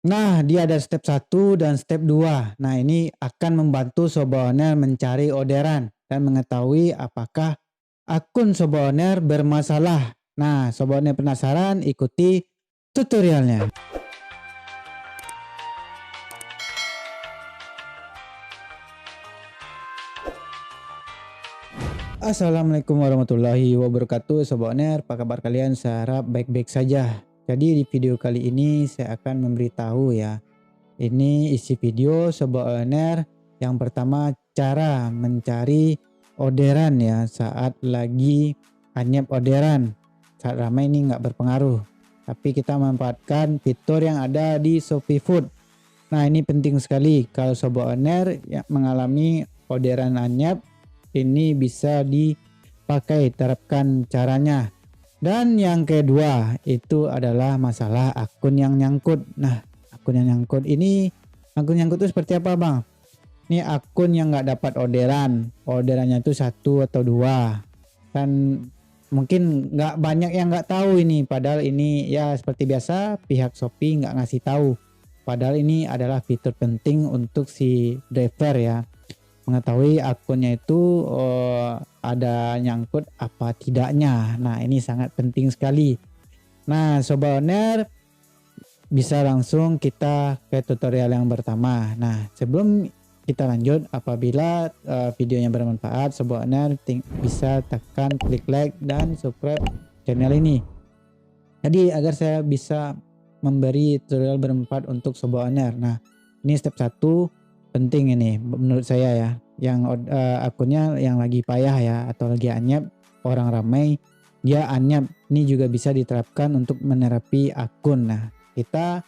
Nah, dia ada step 1 dan step 2. Nah, ini akan membantu Sobat Owner mencari orderan dan mengetahui apakah akun Sobat Owner bermasalah. Nah, Sobat Owner penasaran? Ikuti tutorialnya. Assalamualaikum warahmatullahi wabarakatuh Sobat Owner, apa kabar kalian? Saya harap baik-baik saja. Jadi di video kali ini saya akan memberitahu ya. Ini isi video Sobat Owner. Yang pertama, cara mencari orderan ya saat lagi anyep orderan. Saat ramai ini nggak berpengaruh. Tapi kita memanfaatkan fitur yang ada di Shopee Food. Nah, ini penting sekali kalau Sobat Owner yang mengalami orderan anyep, ini bisa dipakai, terapkan caranya. Dan yang kedua itu adalah masalah akun yang nyangkut. Nah, akun yang nyangkut ini, akun nyangkut itu seperti apa Bang? Ini akun yang nggak dapat orderannya itu 1 atau 2. Dan mungkin nggak banyak yang nggak tahu ini, padahal ini ya seperti biasa pihak Shopee nggak ngasih tahu. Padahal ini adalah fitur penting untuk si driver ya, mengetahui akunnya itu ada nyangkut apa tidaknya. Nah, ini sangat penting sekali. Nah, Sobat Owner, bisa langsung kita ke tutorial yang pertama. Nah, sebelum kita lanjut, apabila videonya bermanfaat, Sobat Owner bisa tekan klik like dan subscribe channel ini. Jadi agar saya bisa memberi tutorial bermanfaat untuk Sobat Owner. Nah, ini step 1 penting ini menurut saya ya, yang akunnya yang lagi payah ya atau lagi anyep, orang ramai dia anyep, ini juga bisa diterapkan untuk menerapi akun. Nah, kita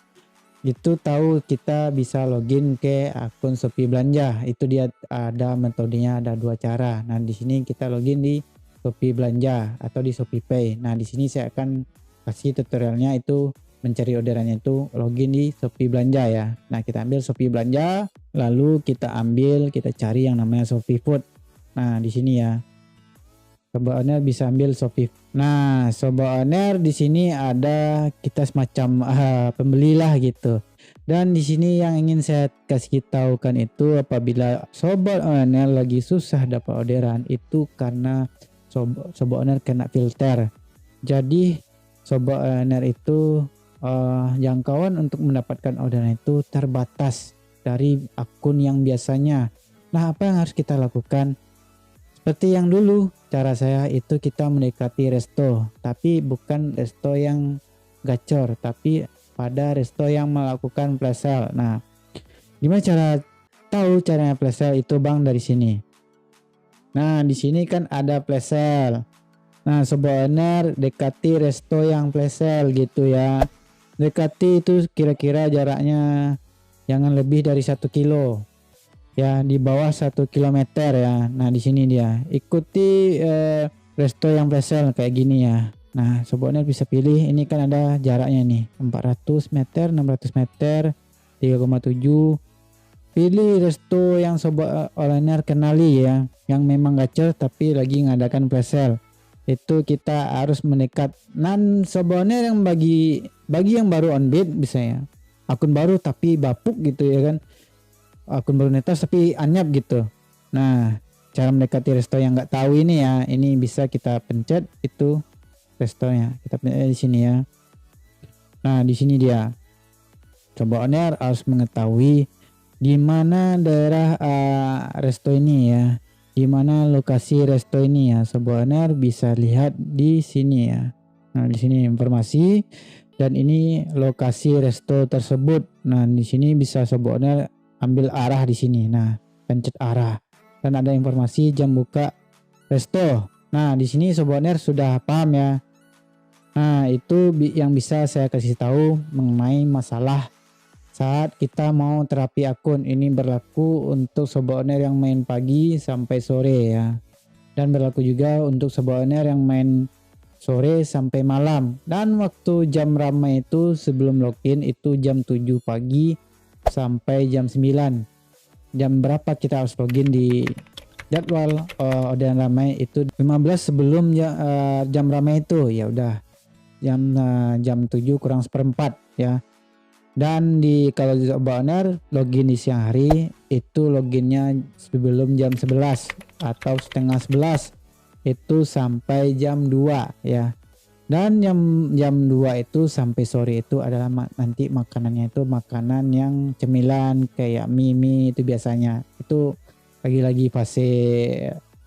itu tahu kita bisa login ke akun Shopee Belanja, itu dia ada metodenya, ada 2 cara. Nah, di sini kita login di Shopee Belanja atau di Shopee Pay. Nah, di sini saya akan kasih tutorialnya itu mencari orderannya itu login di Shopee Belanja ya. Nah, kita ambil Shopee Belanja, lalu kita cari yang namanya Shopee Food. Nah, di sini ya. Sobat Owner bisa ambil Shopee. Nah, Sobat Owner di sini ada kita semacam pembeli lah gitu. Dan di sini yang ingin saya kasih tahukan itu, apabila Sobat Owner lagi susah dapat orderan itu karena Sobat Owner kena filter. Jadi Sobat Owner itu jangkauan untuk mendapatkan orderan itu terbatas dari akun yang biasanya. Nah, apa yang harus kita lakukan? Seperti yang dulu, cara saya itu kita mendekati resto, tapi bukan resto yang gacor, tapi pada resto yang melakukan flash sale. Nah, gimana cara tahu caranya flash sale itu Bang? Dari sini. Nah, di sini kan ada flash sale. Nah, Sobat Owner dekati resto yang flash sale gitu ya. Dekati itu kira-kira jaraknya jangan lebih dari 1 kilo. Ya, di bawah 1 kilometer ya. Nah, di sini dia. Ikuti resto yang flash sale kayak gini ya. Nah, Sobat Owner bisa pilih, ini kan ada jaraknya nih, 400 meter, 600 meter, 3,7. Pilih resto yang Sobat Owner kenali ya, yang memang gacor tapi lagi ngadakan flash sale. Itu kita harus mendekat. Nan Sobat Owner yang bagi yang baru on bid bisa ya, akun baru tapi bapuk gitu ya kan, akun baru netas tapi anyap gitu. Nah, cara mendekati resto yang nggak tahu ini ya, ini bisa kita pencet itu restonya, kita pencet di sini ya. Nah, di sini dia. Coba Owner harus mengetahui di mana daerah resto ini ya, di mana lokasi resto ini ya. Sobat Owner bisa lihat di sini ya. Nah, di sini informasi dan ini lokasi resto tersebut. Nah, di sini bisa Sobat Owner ambil arah di sini. Nah, pencet arah dan ada informasi jam buka resto. Nah, di sini Sobat Owner sudah paham ya. Nah, itu yang bisa saya kasih tahu mengenai masalah saat kita mau terapi akun. Ini berlaku untuk Sobat Owner yang main pagi sampai sore ya. Dan berlaku juga untuk Sobat Owner yang main sore sampai malam. Dan waktu jam ramai itu sebelum login itu jam 7 pagi sampai jam 9. Jam berapa kita harus login di jadwal orderan ramai itu 15 sebelum jam ramai itu ya udah jam 7 kurang seperempat ya. Dan kalau di Sobat Owner login di siang hari itu loginnya sebelum jam 11 atau setengah 11 itu sampai jam 2 ya. Dan jam 2 itu sampai sore itu adalah nanti makanannya itu makanan yang cemilan kayak mie itu biasanya. Itu lagi-lagi fase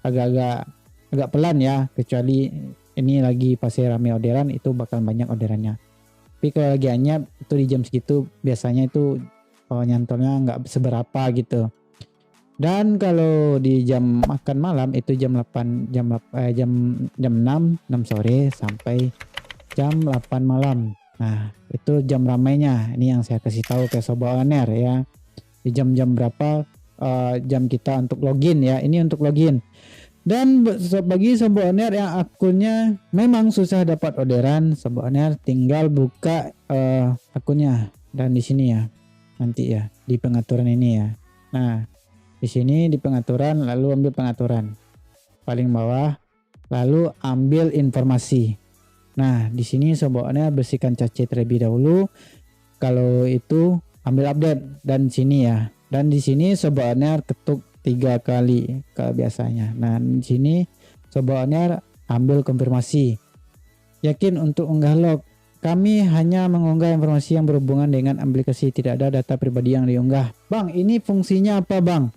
agak pelan ya, kecuali ini lagi fase rame orderan itu bakal banyak orderannya. Tapi kalau lagi anyap itu di jam segitu biasanya itu nyantolnya nggak seberapa gitu. Dan kalau di jam makan malam itu jam 8 jam 6 sore sampai jam 8 malam. Nah, itu jam ramainya. Ini yang saya kasih tahu ke Sobat Owner ya. Di jam-jam berapa jam kita untuk login ya. Ini untuk login. Dan bagi Sobat Owner yang akunnya memang susah dapat orderan, Sobat Owner tinggal buka akunnya dan di sini ya. Nanti ya di pengaturan ini ya. Nah, di sini di pengaturan lalu ambil pengaturan paling bawah lalu ambil informasi. Nah di sini Sobat Owner bersihkan cache terlebih dahulu. Kalau itu ambil update dan sini ya. Dan di sini Sobat Owner ketuk 3 kali kayak biasanya. Nah di sini Sobat Owner ambil konfirmasi. Yakin untuk unggah log. Kami hanya mengunggah informasi yang berhubungan dengan aplikasi, tidak ada data pribadi yang diunggah. Bang, ini fungsinya apa, Bang?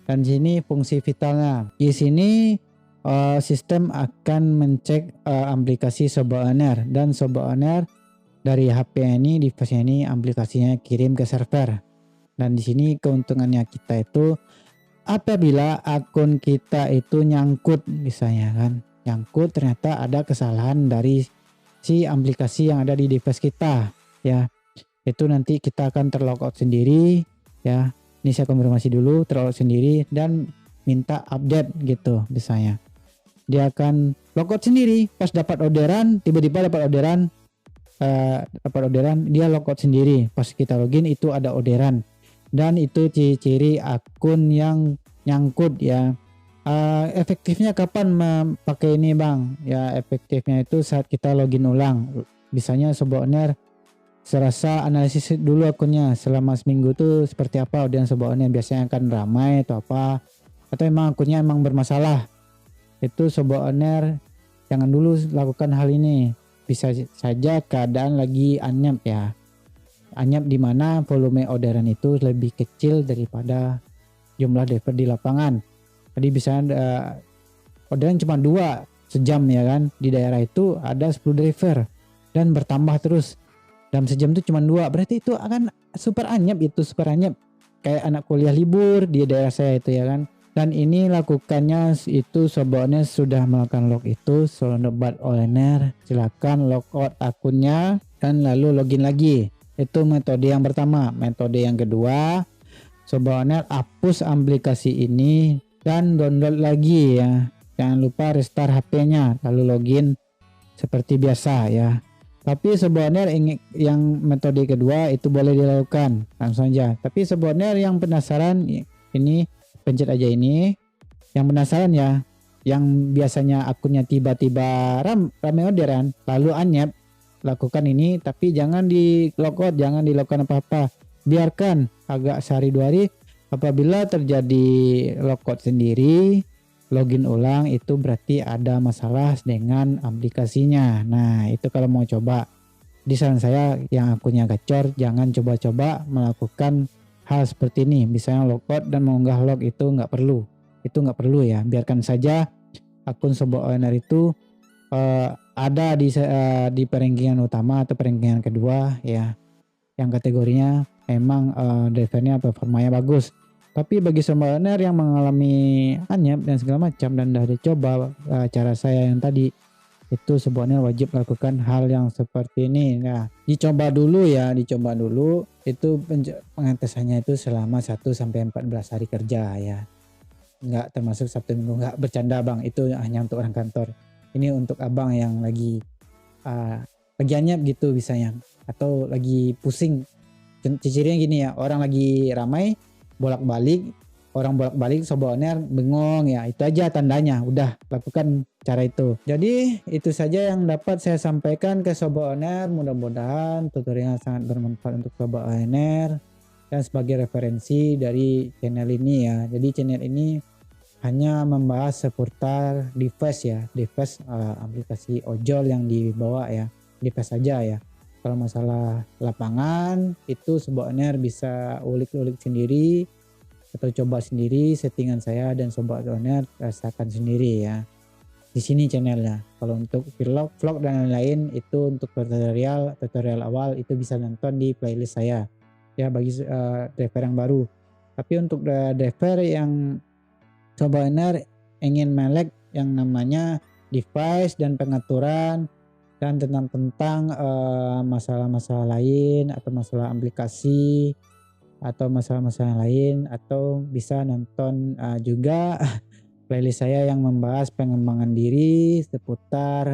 Dan sini fungsi vitalnya. Di sini sistem akan mencek aplikasi Sobat Owner dan Sobat Owner dari HP ini, device ini aplikasinya kirim ke server. Dan di sini keuntungannya kita itu apabila akun kita itu nyangkut misalnya kan, nyangkut ternyata ada kesalahan dari si aplikasi yang ada di device kita ya. Itu nanti kita akan terlogout sendiri ya. Ini saya konfirmasi dulu terlalu sendiri dan minta update gitu misalnya. Dia akan logout sendiri pas dapat orderan, tiba-tiba dapat orderan dia logout sendiri. Pas kita login itu ada orderan. Dan itu ciri-ciri akun yang nyangkut ya. Efektifnya kapan pakai ini, Bang? Ya efektifnya itu saat kita login ulang. Misalnya Sobat Owner serasa analisis dulu akunnya selama seminggu tuh seperti apa audiens Sobat Owner, biasanya akan ramai atau apa, atau emang akunnya emang bermasalah. Itu Sobat Owner jangan dulu lakukan hal ini. Bisa saja keadaan lagi anyap ya, anyap di mana volume orderan itu lebih kecil daripada jumlah driver di lapangan. Tadi bisa orderan cuma 2 sejam ya kan, di daerah itu ada 10 driver dan bertambah terus. Dalam sejam itu cuma 2, berarti itu akan super anyap, super anyap kayak anak kuliah libur di daerah saya itu ya kan. Dan ini lakukannya itu Sobat Owner sudah melakukan log itu Sobat Owner silakan logout akunnya dan lalu login lagi. Itu metode yang pertama. Metode yang kedua, Sobat Owner hapus aplikasi ini dan download lagi ya. Jangan lupa restart HP-nya lalu login seperti biasa ya. Tapi Sobat Owner yang metode kedua itu boleh dilakukan langsung aja. Tapi Sobat Owner yang penasaran ini pencet aja ini. Yang penasaran ya, yang biasanya akunnya tiba-tiba ramai orderan lalu anyap, lakukan ini tapi jangan di logout, jangan dilakukan apa-apa. Biarkan agak sehari 2 hari. Apabila terjadi logout sendiri, login ulang itu berarti ada masalah dengan aplikasinya. Nah itu kalau mau coba, di saran saya yang akunnya gacor jangan coba-coba melakukan hal seperti ini. Misalnya logout dan mengunggah log itu nggak perlu ya. Biarkan saja akun Sobat Owner itu ada di perankingan utama atau perankingan kedua ya, yang kategorinya memang drivernya performanya bagus. Tapi bagi Sobat Owner yang mengalami anyap dan segala macam dan udah dicoba cara saya yang tadi, itu Sobat Owner wajib lakukan hal yang seperti ini. Nah, dicoba dulu itu pengetesannya itu selama 1 sampai 14 hari kerja ya. Enggak termasuk Sabtu Minggu, enggak, bercanda Bang, itu hanya untuk orang kantor. Ini untuk abang yang lagi anyap gitu misalnya, atau lagi pusing. Cirinya gini ya, orang lagi ramai bolak-balik orang bolak-balik Sobat Owner bengong ya, itu aja tandanya. Udah lakukan cara itu. Jadi itu saja yang dapat saya sampaikan ke Sobat Owner. Mudah-mudahan tutorial sangat bermanfaat untuk Sobat Owner dan sebagai referensi dari channel ini ya. Jadi channel ini hanya membahas seputar device ya, device aplikasi ojol yang dibawa ya, device saja ya. Kalau masalah lapangan itu Sobat Owner bisa ulik-ulik sendiri atau coba sendiri settingan saya dan Sobat Owner rasakan sendiri ya. Di sini channelnya. Kalau untuk vlog dan lain-lain itu untuk tutorial awal itu bisa nonton di playlist saya ya bagi driver yang baru. Tapi untuk driver yang Sobat Owner ingin melek yang namanya device dan pengaturan dan tentang masalah-masalah lain atau masalah aplikasi atau masalah-masalah lain, atau bisa nonton juga playlist saya yang membahas pengembangan diri seputar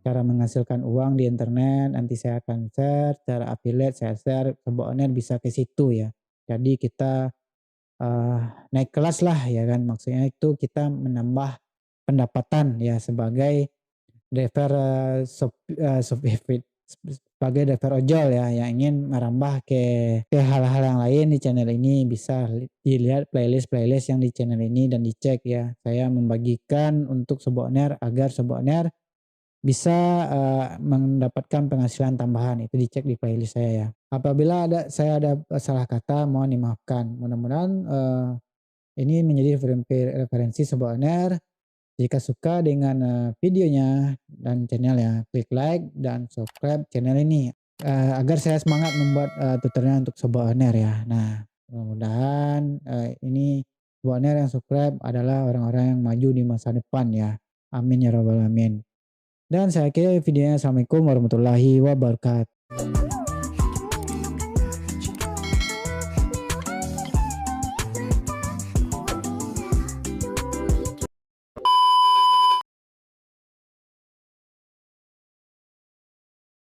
cara menghasilkan uang di internet. Nanti saya akan share cara affiliate, saya share Sobat Owner bisa ke situ ya. Jadi kita naik kelas lah ya kan, maksudnya itu kita menambah pendapatan ya sebagai driver sebagai driver ojol ya yang ingin merambah ke hal-hal yang lain di channel ini. Bisa dilihat playlist yang di channel ini dan dicek ya. Saya membagikan untuk Sobat Owner agar Sobat Owner bisa mendapatkan penghasilan tambahan, itu dicek di playlist saya ya. Apabila saya ada salah kata mohon dimaafkan. Mudah-mudahan ini menjadi referensi Sobat Owner. Jika suka dengan videonya dan channelnya, klik like dan subscribe channel ini agar saya semangat membuat tutorial untuk Sobat Owner ya. Nah, mudah-mudahan ini Sobat Owner yang subscribe adalah orang-orang yang maju di masa depan ya. Amin ya robbal alamin. Dan saya akhiri videonya. Assalamualaikum warahmatullahi wabarakatuh.